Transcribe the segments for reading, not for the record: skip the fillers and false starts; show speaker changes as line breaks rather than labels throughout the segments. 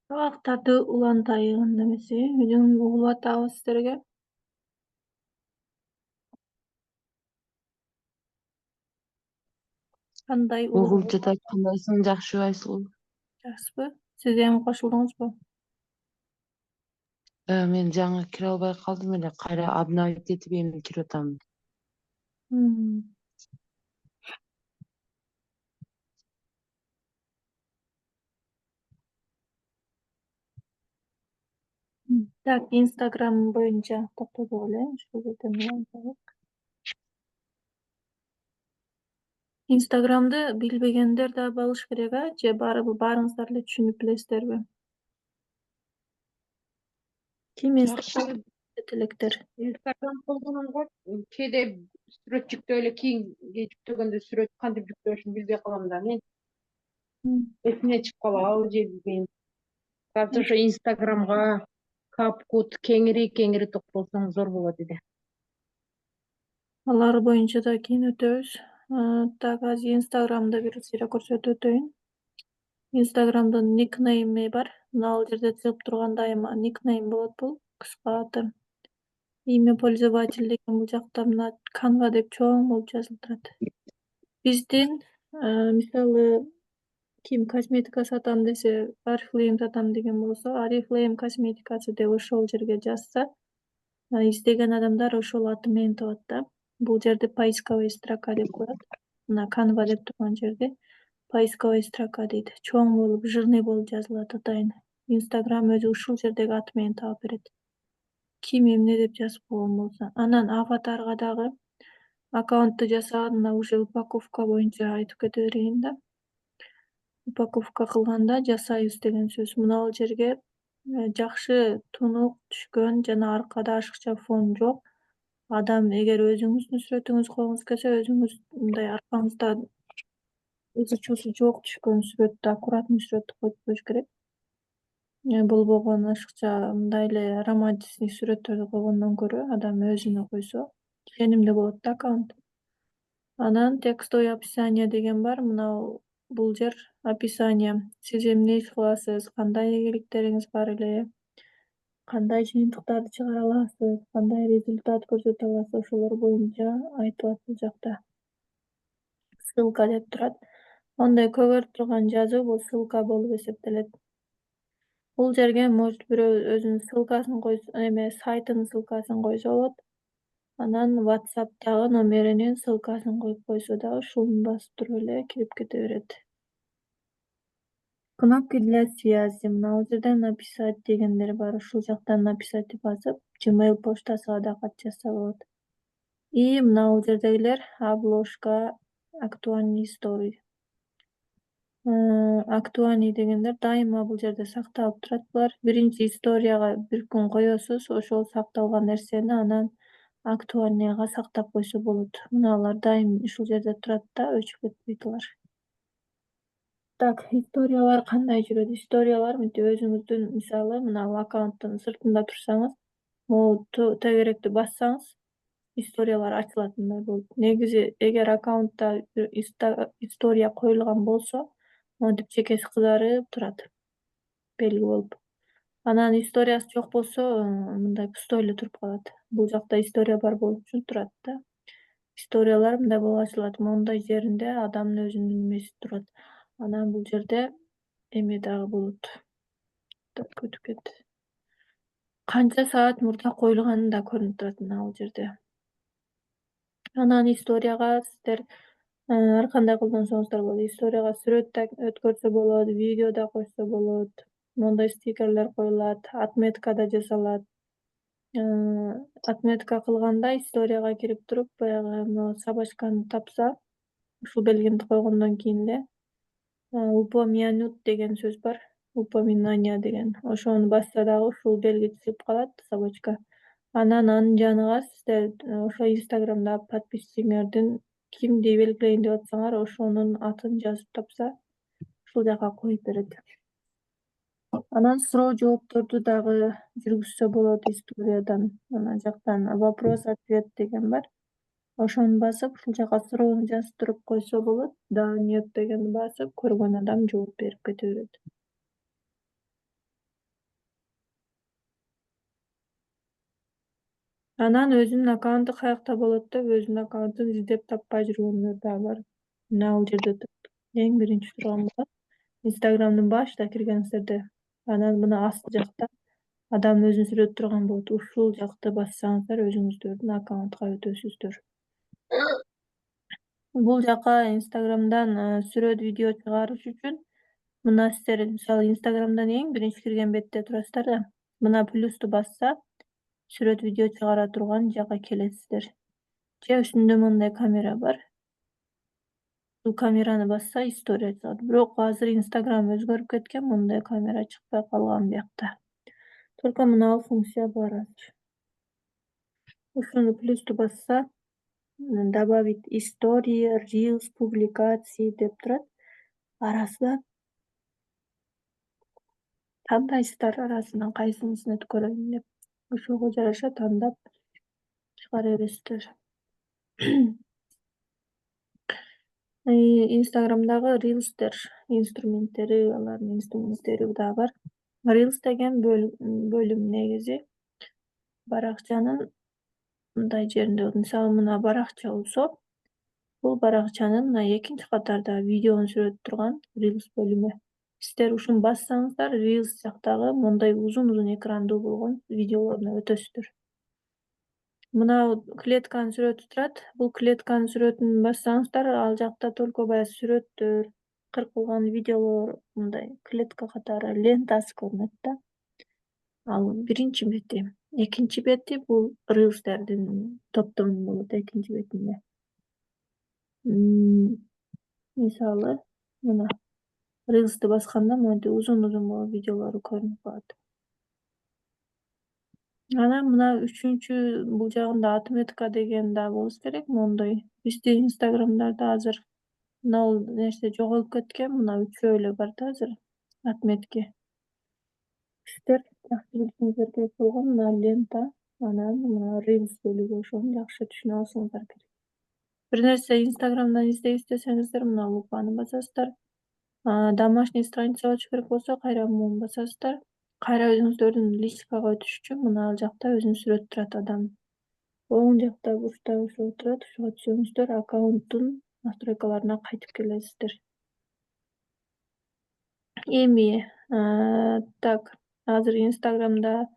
Сабактарды улантайын немесе өзүм угулуп атабы сиздерге. Кандай
Угулуп жатат, кандайсың, жакшы Айсыл?
жакшысызбы? Сиз эми кошулдуңузбу?
Мен жаңы кире албай калдым эле, кайра обновить этип эми кирип атам.
Так, Instagram боюнча токтодук эле. Ушул жерден уланталы. Instagram'ды билбегендер да болуш керек, же баарыңыздар эле түшүнүп билесиздерби? Ким
Жакшы.
электер?
Instagram колдономго кээде сүрөт жүктөп эле кийин жүктөгөндө сүрөт кантип жүктөшүн билбей калам да мен. Эсине чыгып калабы же билбейм. Азыр ошо Instagramга CapCut кеңири токтолсоң зор болот эле.
Алар боюнча да кийин өтөбүз. Так, азыр Instagram'ды бир сыйра көрсөтүп өтөйүн. Instagram'дын никнейми бар. Мына ал жерде чыгып турган дайыма никнейм болот бул, кыска аты. Имя пользователь деген бул жакта мына Canva деп чоң болуп жазылып турат. Биздин мисалы ким косметика сатам десе, Oriflame сатам деген болсо, Oriflame косметикасы деп ошол жерге жазса, издеген адамдар ошол аты менен табат да. Бул жерде поисковый строка деп коет. Мына Canva деп турган жерде поисковый строка дейт. Чоң болуп, жирный болуп жазылат атайын. Instagram өзү ушул жердеги аты менен таап берет. Ким эмне деп жазып койгон болсо. Анан аватарга дагы аккаунтты жасаган, мына уже упаковка боюнча айтып кете берейин да. Упаковка кылганда жасайбыз деген сөз. Мына ал жерге жакшы тунук түшкөн жана аркада ашыкча фон жок адам, эгер өзүңүздүн сүрөтүңүздү койгуңуз келсе, өзүңүз мындай аркаңызда ызы чуусу жок түшкөн сүрөттү, аккуратный сүрөттү коюп коюш керек. Болбогон ашыкча мындай эле романтичный сүрөттөрдү койгондон көрө адам өзүнө койсо ишенимдүү болот да аккаунт. Анан текстовый описание деген бар. Мына бул жер описание. Сиз эмне иш кыласыз, кандай ийгиликтериңиз бар эле, кандай жыйынтыктарды чыгара аласыз, кандай результат көрсөтө аласыз, ошолор боюнча айтылат бул жакта. Ссылка деп турат. Ондай көгөрүп турган жазуу бул ссылка болуп эсептелет. Бул жерге может бирөө өзүнүн ссылкасын койсо, сайтынын ссылкасын койсо болот. Анан WhatsApp'тагы номеринин ссылкасын коюп койсо дагы ушуну басып туруп эле кирип кете берет. Кнопки для связи. Мына ал жерде написать дегендер бар. Ушул жактан написать басып, Gmail почтасына да кат жазса болот. И мына ал жердегилер обложка, актуальный историй. Актуальный дегендер дайыма бул жерде сакталып турат булар. Биринчи историяга бир күн коесуз, ошол сакталган нерсени анан актуальныйга сактап койсо болот. Мына алар дайым ушул жерде турат да, өчүп кетпейт алар. Так, историялар кандай жүрөт? Историялар мынтип өзүңүздүн, мисалы, мына аккаунттун сыртында турсаңыз, могу тегеректи бассаңыз, историялар ачылат мындай болуп. Негизи эгер аккаунтта история коюлган болсо, монтип чекеси кызарып турат, белги болуп. Анан историясы жок болсо, мындай пустой эле туруп калат. Бул жакта история бар болуш үчүн турат да. Историялар мындай болуп ачылат. Моундай жеринде адамдын өзүнүн немеси турат. Анан бул жерде эме дагы болот. Так, өтүп кетти. Канча саат мурда коюлганы да көрүнүп турат мына ал жерде. Анан историяга сиздер ар кандай колдонсоңуздар болот. Историяга сүрөт да өткөрсө болот, видео да койсо болот. Моундай стикерлер коюлат, отметка да жасалат. Отметка кылганда историяга кирип туруп, баягы могу собачканы тапса, ушул белгини койгондон кийин эле упомянут деген сөз бар. Упоминание деген. Ошону басса дагы ушул белги чыгып калат, собачка. Анан анын жанына сиздер ошо Instagram'да подписчиңердин кимди белгилейин деп атсаңар, ошонун атын жазып тапса, ушул жака коюп берет. Анан суроо жоопторду дагы жүргүзсө болот историядан. Ана жактан вопрос-ответ деген бар. Ошону басып, ушул жака суроону жазып туруп койсо болот. Да, нет дегенди басып, көргөн адам жооп берип кете берет. Анан өзүнүн аккаунту каякта болот деп өзүнүн аккаунтун издеп таппай жүргөндөр дагы бар. Мына ал жерде эң биринчи турган болот. Инстаграмдын башта киргенсиздерде. Анан мына астки жакта адамдын өзүнүн сүрөтү турган болот. Ушул жакты бассаңыздар өзүңүздөрдүн аккаунтка өтөсүздөр. Бул жака Инстаграмдан сүрөт, видео чыгарыш үчүн мына сиздер мисалы Инстаграмдан эң биринчи кирген бетте турасыздар да. Мына плюсту басса, сүрөт, видео чыгара турган жака келесиздер. Же үстүндө мындай камера бар. Бул камераны басса история чыгат. Бирок азыр Инстаграм өзгөрүп кеткен, мындай камера чыкпай калган биякта. Только мына функция бар азыр. Ушуну плюсту басса, добавить истории, reels, публикации деп турат. Арасынан тандайсыздар арасынан кайсынысын өткөрөйүн деп. Ошого жараша тандап чыгара бересиздер. Инстаграмдагы рилстер инструменттери, алардын инструменттери да бар. Reels деген бөлүм негизи баракчанын мындай жеринде, мисалы мына баракча болсо, бул баракчанын мына экинчи катарда видеонун сүрөтү турган Reels бөлүмү. Сиздер ушуну бассаңыздар, Reels жактагы мындай узун экрандуу болгон видеолоруна өтөсүздөр. Мына клетканын сүрөтү турат. Бул клетканын сүрөтүн бассаңыздар, ал жакта только баягы сүрөттөр, кыркылган видеолор, мындай клетка катары лентасы көрүнөт да. Ал биринчи бети. Экинчи бети бул рилстердин топтому болот экинчи бетинде. Мисалы, мына рилсти басканда монтип узун болуп видеолору көрүнүп калат. Анан мына үчүнчү бул жагында отметка деген да болуш керек, мондой. Биздин Инстаграмдарда азыр мына нерсе жоголуп кеткен, мына үчөө эле бар да азыр отметки. Сиздер жакшы билишиңиздер керек болгон мына лента, анан мына Reels бөлүгү, ошону жакшы түшүнө алсаңыздар керек. Бир нерсе Инстаграмдан издей истесеңиздер, мына лупаны басасыздар. Домашний страница ачыш керек болсо, кайра муну басасыздар. Кайра өзүңүздөрдүн личкага өтүш үчүн мына ал жакта өзүнүн сүрөтү турат адам. Оң жакта бурчта ошол турат, ошого түшсөңүздөр, аккаунттун настройкаларына кайтып келесиздер. Эми так, азыр Инстаграмда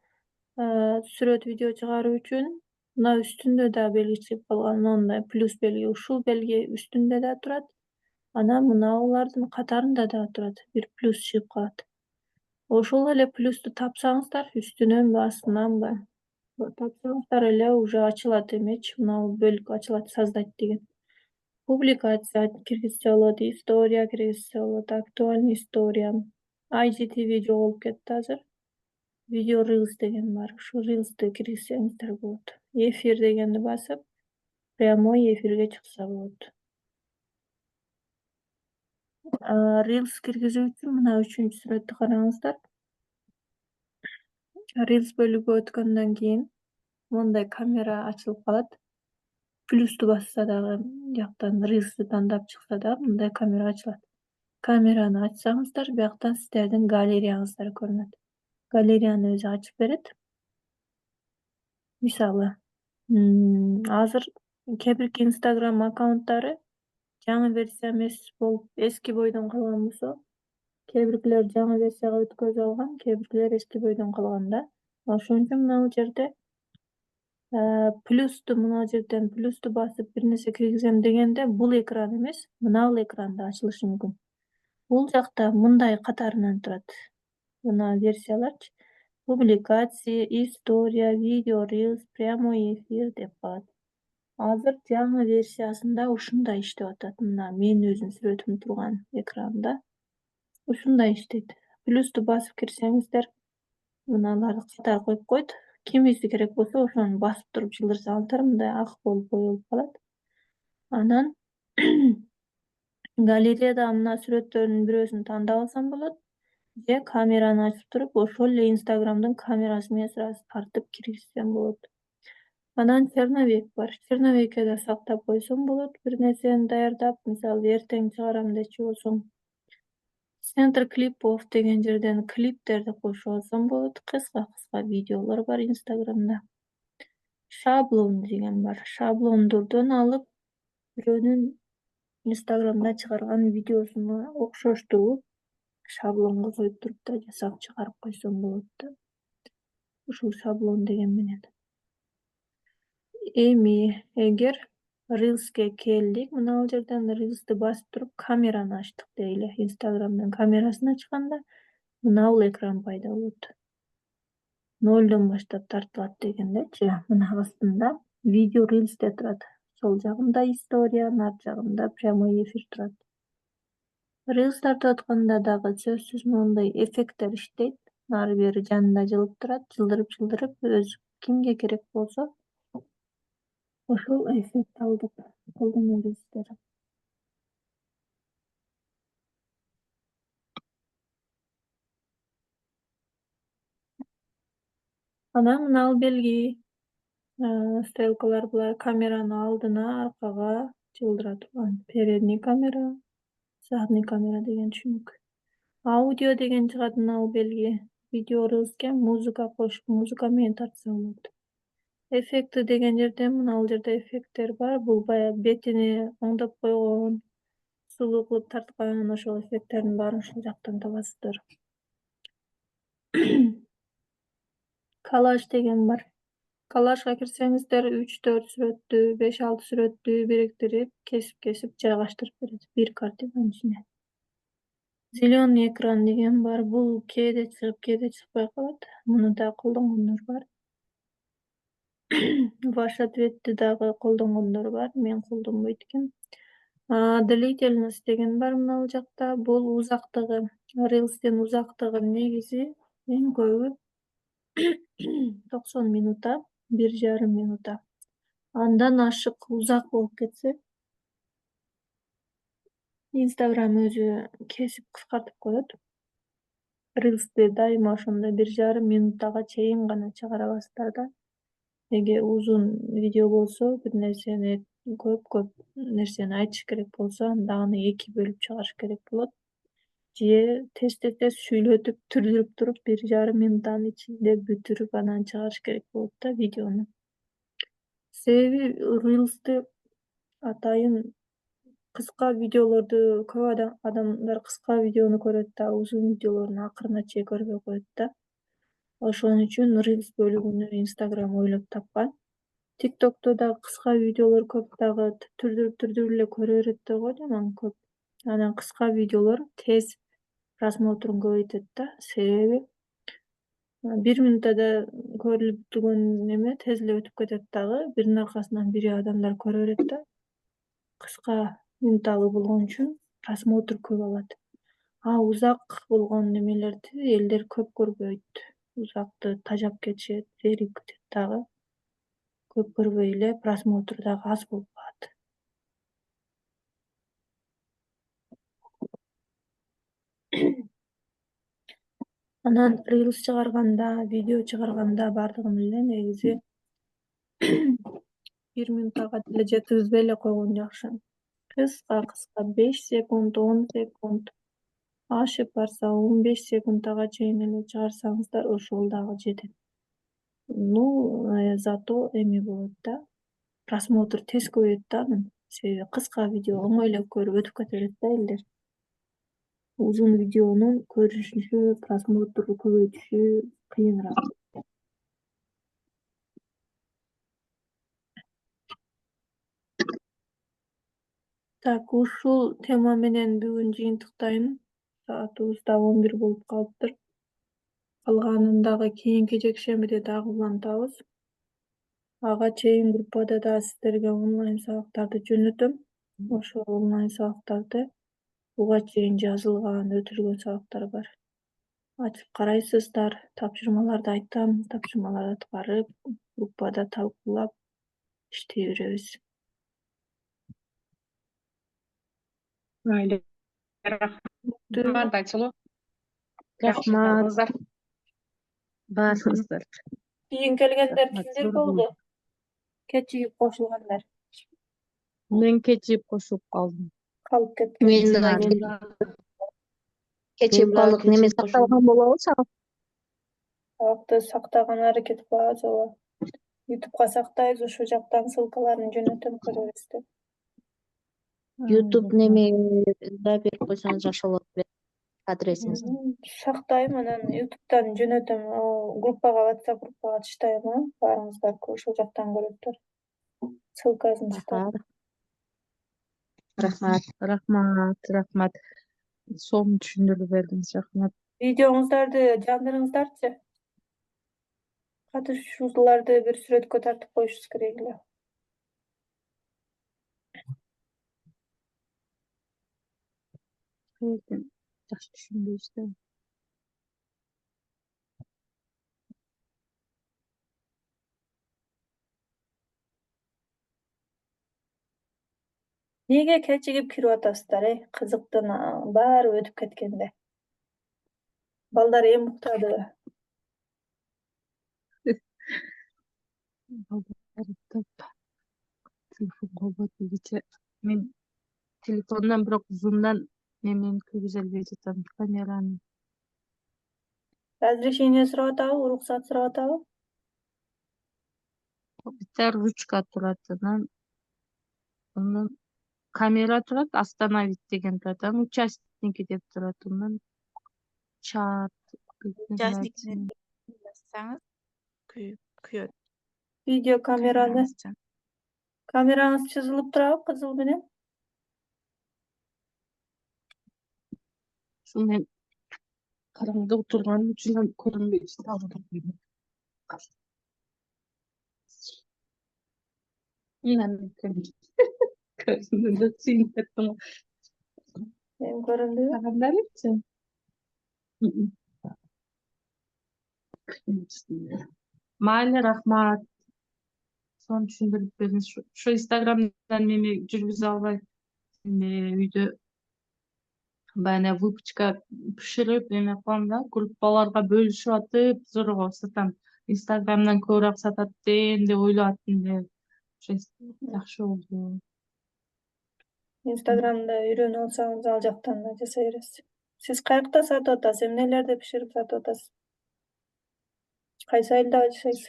сүрөт, видео чыгаруу үчүн мына үстүндө да белги чыгып калган, мындай плюс белги. Ушул белги үстүндө да турат. Анан мына улардын катарында да турат, бир плюс чыгып калат. Ошол эле плюсту тапсаңыздар, үстүнөнбү, астынанбы тапсаңыздар эле уже ачылат эмечи, мына бөлүк ачылат, создать деген. Публикация киргизсе болот, история киргизсе болот, актуальный история. IGTV жоголуп кетти азыр. Видео Reels деген бар. Ушу Reels'ти киргизсеңиздер болот. Эфир дегенди басып, прямой эфирге чыкса болот. Reels киргизүү үчүн мына үчүнчү сүрөттү караңыздар. Reels бөлүгү өткөндөн кийин мындай камера ачылып калат. Плюсту басса дагы жактан Reels'ти тандап чыкса дагы мындай камера ачылат. Камераны ачсаңыздар, бияктан сиздердин галереяңыздар көрүнөт. Галереяны өзү ачып берет. Мисалы, азыр кээ-бирки Инстаграм аккаунттары жаңы версия эмес болуп, эски бойдон калган болсо, кээ-биркилер жаңы версияга өткөзүп алган, кээ-биркилер эски бойдон калган да. Ошон үчүн мына бул жерде плюсту мына жерден плюсту басып бир нерсе киргизем дегенде бул экран эмес, мына бул экранда ачылышы мүмкүн. Бул жакта мындай катарынан турат. Мына версияларчы. Публикации, история, видео, Reels, прямой эфир деп калат. Азыр жаңы версиясында ушундай иштеп атат. Мына менин өзүмдүн сүрөтүм турган экранда ушундай иштейт. Плюсту басып кирсеңиздер, мыналарды катар коюп койт. Кимиси керек болсо ошону басып туруп жылдырсаңыздар, мындай ак болуп коюлуп калат. Анан галереяда мына сүрөттөрдүн бирөөсүн тандап алсам болот. Же камераны ачып туруп, ошол эле Инстаграмдын камерасы менен сразу тартып киргизсем болот. Анан черновик бар. Черновикке да сактап койсом болот. Бир нерсени даярдап, мисалы эртең чыгарам дечү болсоң, Center клипов деген жерден клиптерди кошуп алсам болот. Кыска видеолор бар Инстаграмда. Шаблон деген бар. Шаблондордон алып бирөөнүн Инстаграмда чыгарган видеосуна окшоштуруп шаблонго коюп туруп да жасап чыгарып койсоң болот да. Ушул шаблон деген менен. Эми эгер Reels'ке келдик, мына бул жерден Reels'ти басып туруп камераны ачтык дейли. Инстаграмдын камерасын ачканда мына бул экран пайда болот. 0дон баштап тартылат дегендечи, мына астында видео Reels деп турат. Сол жагында история, нар жагында прямой эфир турат. Reels тартып атканда дагы сөзсүз моундай эффекттер иштейт. Нары бери жанында жылып турат, жылдырып өз кимге керек болсо ошол эффект алып колдоно бересиздер. Анан мына бул белги, стрелкалар булар камераны алдына, аркага жылдыра турган. Передний камера, задний камера деген түшүнүк. Аудио деген чыгат мына бул белги. Видео Reels'ке музыка кошуп, музыка менен тартса болот. Эффекти деген жерде мына бул жерде эффекттер бар. Бул баягы бетини оңдоп койгон, сулуу кылып тарткан ошол эффекттердин баарын ушул жактан табасыздар. Коллаж деген бар. Коллажга кирсеңиздер 3-4 сүрөттү, 5-6 сүрөттү бириктирип, кесип жайгаштырып берет бир картинанын ичине. Зелёный экран деген бар. Бул кээде чыгып, кээде чыкпай калат. Муну да колдонгондор бар. Ваш ответти дагы колдонгондор бар. Мен колдонбойт экенмин. Длительность деген бар мына бул жакта. Бул узактыгы. Reels'тин узактыгы негизи эң көбү 90 минута, 1,5 минута. Андан ашык узак болуп кетсе, Instagram өзү кесип кыскартып коет. Reels'ти дайыма ошондой 1,5 минутага чейин гана чыгара аласыздар да. Эгер узун видео болсо, бир нерсени көп нерсени айтыш керек болсо, анда аны 2 бөлүп чыгарыш керек болот. Же тез сүйлөтүп, түрдүрүп туруп 1,5 минутанын ичинде бүтүрүп анан чыгарыш керек болот да видеону. Себеби Reels'ти атайын кыска видеолорду көп адамдар кыска видеону көрөт да, узун видеолорун акырына чейин көрбөй коет да. Ошон үчүн Reels бөлүгүнү Instagram ойлоп тапкан. TikTok'то да кыска видеолор көп дагы түрдүрүп эле көрө берет да го жаман көп. Анан кыска видеолор тез просмотрун көбөйтөт да. Себеби 1 минутада көрүлүп бүтүргөн неме тез эле өтүп кетет дагы. Биринин аркасынан бири адамдар көрө берет да. Кыска минуталуу болгон үчүн просмотр көп алат. Узак болгон немелерди элдер көп көрбөйт. Узакты тажап кетишет, зеригип кетет дагы. Көп көрбөй эле просмотр дагы аз болуп калат. Анан Reels чыгарганда, видео чыгарганда бардыгын эле негизи 1 минутага деле жеткизбей эле койгон жакшы. Кыска 5 секунд, 10 секунд, ашып барса 15 секундага чейин эле чыгарсаңыздар ошол дагы жетет. Зато эме болот да, просмотр тез көбөйөт да анын. Себеби кыска видео оңой эле көрүп өтүп кете берет да элдер. Узун видеонун көрүнүшү, просмотру көбөйтүшү кыйыныраак. Так, ушул тема менен бүгүн жыйынтыктайм. Саатыбыз да 11 болуп калыптыр. Калганын дагы кийинки жекшембиде дагы улантабыз. Ага чейин группада да сиздерге онлайн сабактарды жөнөтөм. Ошол онлайн сабактарды буга чейин жазылган, өтүлгөн сабактар бар. Ачып карайсыздар, тапшырмаларды айтам, тапшырмаларды аткарып, группада талкуулап иштей беребиз.
Майлы. Рахмат Айсулу. Жакшы
Рахмат
калдыңыздар.
баарыңыздар.
Кийин келгендер
Рахмат,
кимдер
зор
болду?
болду.
Кечигип кошулгандар.
Мен кечип кошуп калдым.
Калып кеткен.
Мен да кечип калдык, неме сакталган болобу сабак?
Сабакты сактаган аракет кылабыз ооба. YouTube'га сактайбыз, ошол жактан ссылкаларын жөнөтөм, көрө бересиздер.
YouTube немеда берип койсоңуз жакшы болот белем. Адресиңизди.
Сактайм, анан YouTube'дан жөнөтөм, группага, WhatsApp группага таштайм, баарыңыздар ошол жактан көрөсүздөр. Ссылкасын таштайм.
Рахмат. Сонун түшүндүрүп бердиңиз, рахмат.
Видеоңуздарды жандырыңыздарчы. Катышуучуларды бир сүрөткө тартып коюшубуз керек эле.
Жакшы түшүнбөйсүз.
Эмнеге кечигип кирип атасыздар, кызыктын баары өтүп кеткенде. Балдар эми уктады.
Телефон колбойт кече. Мен телефондон бирок зумдан немени киргизе албай жатам, камераны.
Разрешение сурап атабы, уруксат сурап атабы?
Битте ручка турат, анан камера турат, остановить деген турат, анан участники деп турат, анан чат.
Участниктерди бассаңыз күйөт.
Видео камераны. Камераңыз чызылып турабы кызыл менен?
Ушул мен караңгыда отурганым үчүн көрүнбөйт. Көрүндү, сүйүнүп кеттим.
Эми көрүндүбү?
Кандай? Майли, рахмат. Сонун түшүндүрүп бердиңиз. Ошо Инстаграмдан мени жүргүзө албай, үйдө баягы выпечка пиширип эме кылам да, группаларга бөлүшүп атып, зорго сатам. Инстаграмдан көбүрөөк сатат дейм деп ойлоп аттым да. Ошо жакшы болду.
Инстаграмда үйрөнүп алсаңыз, ал жактан да жасай бересиз. Сиз каякта сатып атасыз? Эмнелерди биширип сатып атасыз? Кайсы айылда жашайсыз?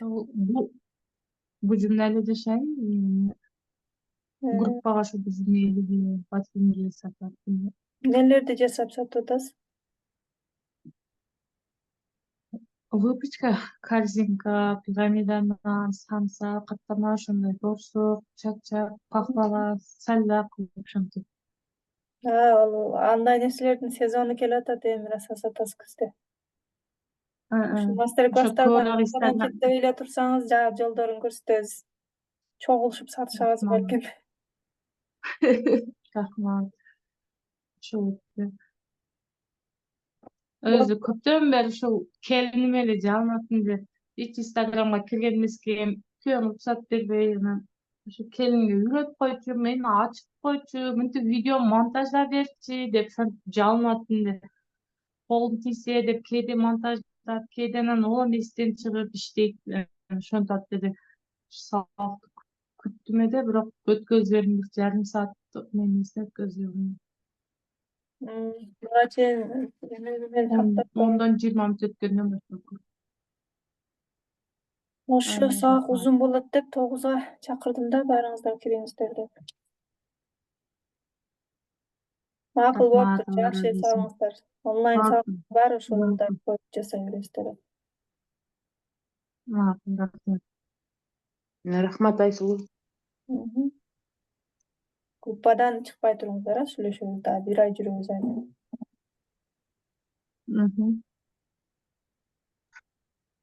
Бужумда жашайм. Группага ошо биздин элге, батиринге сатат.
Нелерди жасап сатып атасыз?
Выпечка, корзинка, пирамиданан, самса, каттама, ошондой торсук, чакчак, пахлава, саляк, ошентип.
Ал андай нерселердин сезону келип атат, эми раса сатасыз да. Ушу мастер-класстардан алгадан чектеп эле турсаңыз, жагы жолдорун көрсөтөбүз. Чогулушуп сатышабыз балким.
Рахмат. Ошол өзү көптөн бери ушул келиним эле жалынатын эле. Эч Инстаграмга кирген эмеске, күйөөм уруксат бербей, анан ошо келинге үйрөтүп койчу, мени ачып койчу, мынтип видео монтаждап берчи деп ошентип жалынатын эле. Колум тийсе деп кээде монтаждап, кээде анан ол эместен чыгып иштейт, ошентип атып эле. Сабакты күттүм эле, бирок өткөзүп жарым саат немеси өткөзүп.
Буга чейин эме сактап
10-20 мүнөт өткөндөн баштап.
Ошо сабак узун болот деп 9га чакырдым да, баарыңыздар кириңиздер деп. Макул болуптур, жакшы салыңыздар. Онлайн сабак бар, ошолорду коюп жасай бересиздер.
Рахмат. Рахмат, Айсулу.
Группадан чыкпай туруңуздар, сүйлөшөбүз, да 1 ай жүрөбүз айнек.